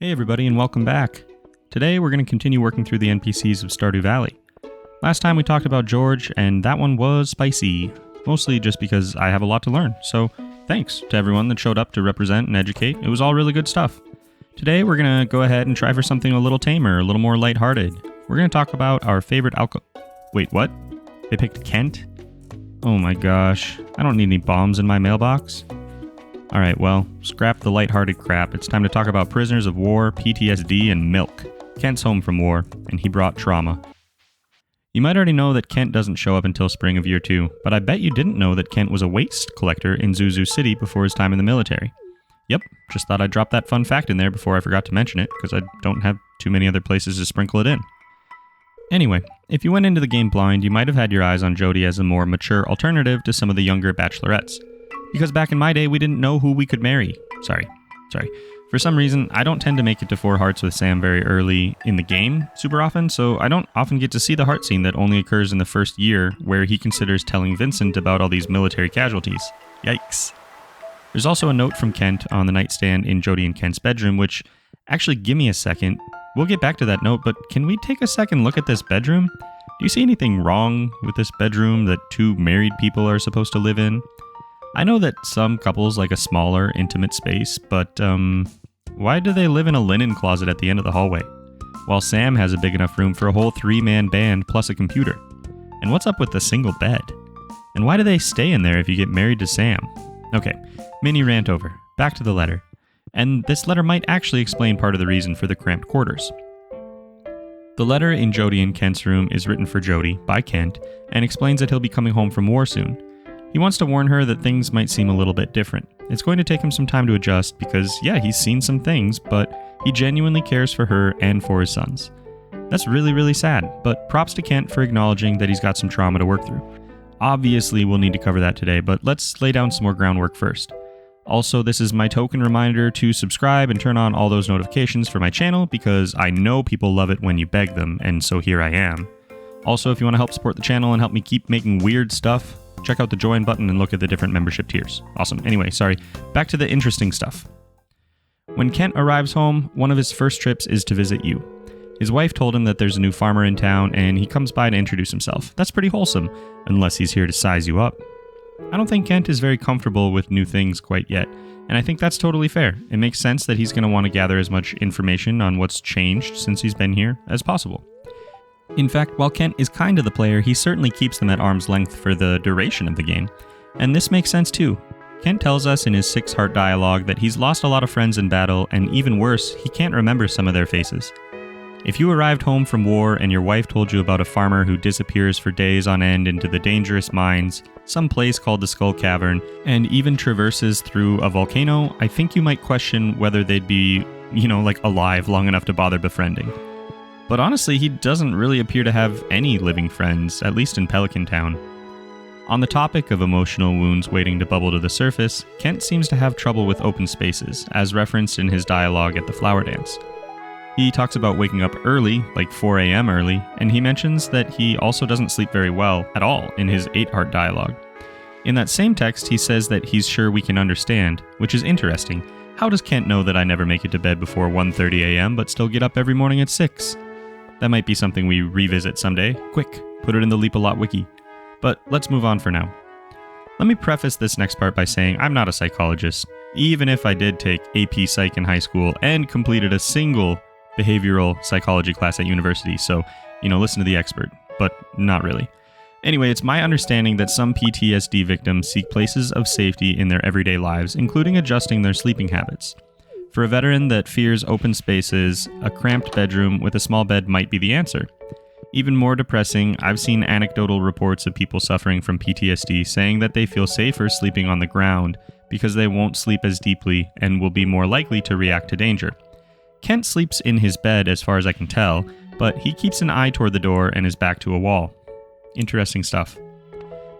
Hey everybody and welcome back. Today we're going to continue working through the NPCs of Stardew Valley. Last time we talked about George and that one was spicy, mostly just because I have a lot to learn, so thanks to everyone that showed up to represent and educate. It was all really good stuff. Today we're going to go ahead and try for something a little tamer, a little more lighthearted. We're going to talk about our favorite Wait, what? They picked Kent? Oh my gosh, I don't need any bombs in my mailbox. Alright, well, scrap the lighthearted crap. It's time to talk about prisoners of war, PTSD, and milk. Kent's home from war, and he brought trauma. You might already know that Kent doesn't show up until spring of year 2, but I bet you didn't know that Kent was a waste collector in Zuzu City before his time in the military. Yep, just thought I'd drop that fun fact in there before I forgot to mention it, because I don't have too many other places to sprinkle it in. Anyway, if you went into the game blind, you might have had your eyes on Jody as a more mature alternative to some of the younger bachelorettes. Because back in my day, we didn't know who we could marry. Sorry. For some reason, I don't tend to make it to 4 hearts with Sam very early in the game super often, so I don't often get to see the heart scene that only occurs in the first year where he considers telling Vincent about all these military casualties. Yikes. There's also a note from Kent on the nightstand in Jody and Kent's bedroom, which, actually give me a second. We'll get back to that note, but can we take a second look at this bedroom? Do you see anything wrong with this bedroom that 2 married people are supposed to live in? I know that some couples like a smaller, intimate space, but why do they live in a linen closet at the end of the hallway? While Sam has a big enough room for a whole 3-man band plus a computer. And what's up with the single bed? And why do they stay in there if you get married to Sam? Okay, mini rant over. Back to the letter. And this letter might actually explain part of the reason for the cramped quarters. The letter in Jody and Kent's room is written for Jody, by Kent, and explains that he'll be coming home from war soon. He wants to warn her that things might seem a little bit different. It's going to take him some time to adjust because, yeah, he's seen some things, but he genuinely cares for her and for his sons. That's really, really sad, but props to Kent for acknowledging that he's got some trauma to work through. Obviously, we'll need to cover that today, but let's lay down some more groundwork first. Also, this is my token reminder to subscribe and turn on all those notifications for my channel because I know people love it when you beg them, and so here I am. Also, if you want to help support the channel and help me keep making weird stuff, check out the join button and look at the different membership tiers. Awesome. Anyway, sorry. Back to the interesting stuff. When Kent arrives home, one of his first trips is to visit you. His wife told him that there's a new farmer in town and he comes by to introduce himself. That's pretty wholesome, unless he's here to size you up. I don't think Kent is very comfortable with new things quite yet, and I think that's totally fair. It makes sense that he's going to want to gather as much information on what's changed since he's been here as possible. In fact, while Kent is kind to the player, he certainly keeps them at arm's length for the duration of the game. And this makes sense too. Kent tells us in his 6-heart dialogue that he's lost a lot of friends in battle, and even worse, he can't remember some of their faces. If you arrived home from war and your wife told you about a farmer who disappears for days on end into the dangerous mines, some place called the Skull Cavern, and even traverses through a volcano, I think you might question whether they'd be, alive long enough to bother befriending. But honestly, he doesn't really appear to have any living friends, at least in Pelican Town. On the topic of emotional wounds waiting to bubble to the surface, Kent seems to have trouble with open spaces, as referenced in his dialogue at the flower dance. He talks about waking up early, like 4 a.m. early, and he mentions that he also doesn't sleep very well at all in his 8-heart dialogue. In that same text, he says that he's sure we can understand, which is interesting. How does Kent know that I never make it to bed before 1:30 a.m. but still get up every morning at 6? That might be something we revisit someday. Quick, put it in the Leapalot wiki. But let's move on for now. Let me preface this next part by saying I'm not a psychologist, even if I did take AP Psych in high school and completed a single behavioral psychology class at university, so, listen to the expert, but not really. Anyway, it's my understanding that some PTSD victims seek places of safety in their everyday lives, including adjusting their sleeping habits. For a veteran that fears open spaces, a cramped bedroom with a small bed might be the answer. Even more depressing, I've seen anecdotal reports of people suffering from PTSD saying that they feel safer sleeping on the ground because they won't sleep as deeply and will be more likely to react to danger. Kent sleeps in his bed as far as I can tell, but he keeps an eye toward the door and his back to a wall. Interesting stuff.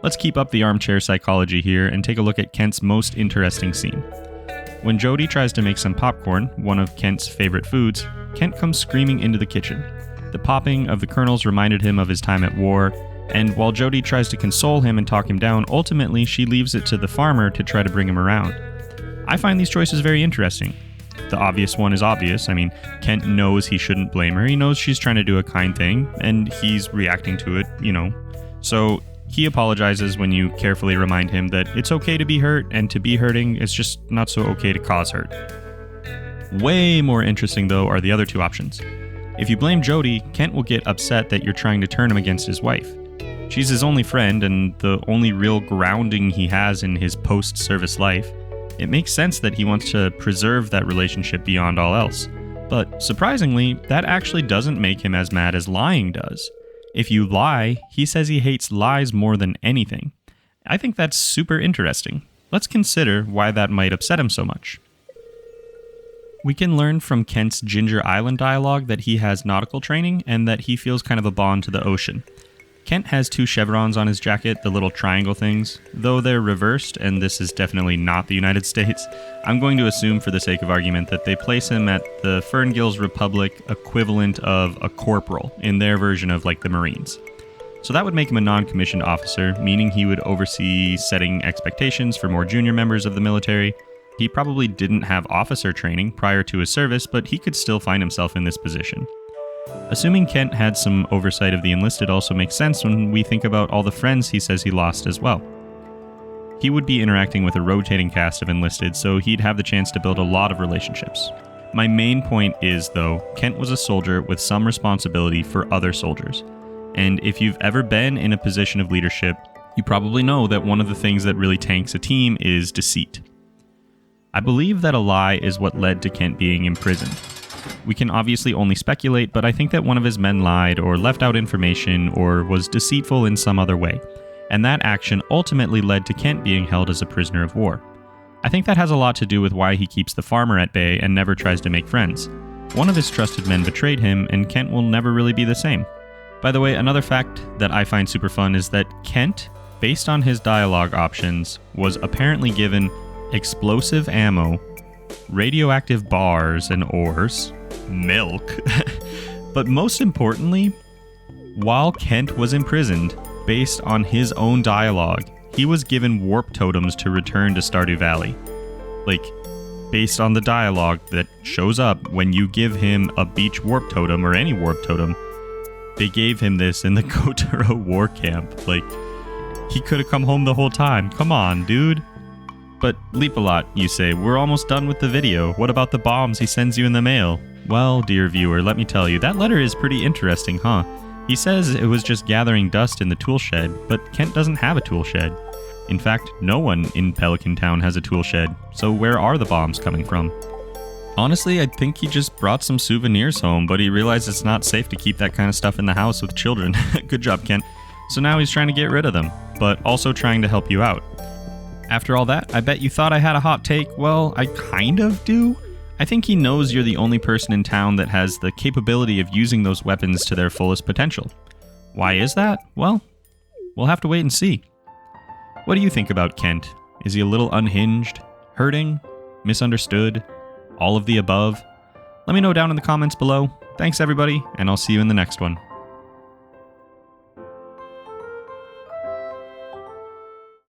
Let's keep up the armchair psychology here and take a look at Kent's most interesting scene. When Jody tries to make some popcorn, one of Kent's favorite foods, Kent comes screaming into the kitchen. The popping of the kernels reminded him of his time at war, and while Jody tries to console him and talk him down, ultimately she leaves it to the farmer to try to bring him around. I find these choices very interesting. The obvious one is obvious. I mean, Kent knows he shouldn't blame her. He knows she's trying to do a kind thing, and he's reacting to it, So he apologizes when you carefully remind him that it's okay to be hurt, and to be hurting, it's just not so okay to cause hurt. Way more interesting, though, are the other two options. If you blame Jody, Kent will get upset that you're trying to turn him against his wife. She's his only friend and the only real grounding he has in his post-service life. It makes sense that he wants to preserve that relationship beyond all else. But surprisingly, that actually doesn't make him as mad as lying does. If you lie, he says he hates lies more than anything. I think that's super interesting. Let's consider why that might upset him so much. We can learn from Kent's Ginger Island dialogue that he has nautical training and that he feels kind of a bond to the ocean. Kent has 2 chevrons on his jacket, the little triangle things. Though they're reversed, and this is definitely not the United States, I'm going to assume for the sake of argument that they place him at the Ferngill's Republic equivalent of a corporal in their version of like the Marines. So that would make him a non-commissioned officer, meaning he would oversee setting expectations for more junior members of the military. He probably didn't have officer training prior to his service, but he could still find himself in this position. Assuming Kent had some oversight of the enlisted also makes sense when we think about all the friends he says he lost as well. He would be interacting with a rotating cast of enlisted, so he'd have the chance to build a lot of relationships. My main point is, though, Kent was a soldier with some responsibility for other soldiers. And if you've ever been in a position of leadership, you probably know that one of the things that really tanks a team is deceit. I believe that a lie is what led to Kent being imprisoned. We can obviously only speculate, but I think that one of his men lied or left out information or was deceitful in some other way, and that action ultimately led to Kent being held as a prisoner of war. I think that has a lot to do with why he keeps the farmer at bay and never tries to make friends. One of his trusted men betrayed him, and Kent will never really be the same. By the way, another fact that I find super fun is that Kent, based on his dialogue options, was apparently given explosive ammo, radioactive bars and ores, milk, but most importantly, while Kent was imprisoned, based on his own dialogue, he was given warp totems to return to Stardew Valley. Like, based on the dialogue that shows up when you give him a beach warp totem or any warp totem, they gave him this in the Kotaro war camp. Like, he could have come home the whole time. Come on, dude. But Leapalot, you say, we're almost done with the video. What about the bombs he sends you in the mail? Well, dear viewer, let me tell you, that letter is pretty interesting, huh? He says it was just gathering dust in the tool shed, but Kent doesn't have a tool shed. In fact, no one in Pelican Town has a tool shed, so where are the bombs coming from? Honestly, I think he just brought some souvenirs home, but he realized it's not safe to keep that kind of stuff in the house with children. Good job, Kent. So now he's trying to get rid of them, but also trying to help you out. After all that, I bet you thought I had a hot take. Well, I kind of do. I think he knows you're the only person in town that has the capability of using those weapons to their fullest potential. Why is that? Well, we'll have to wait and see. What do you think about Kent? Is he a little unhinged, hurting, misunderstood, all of the above? Let me know down in the comments below. Thanks everybody, and I'll see you in the next one.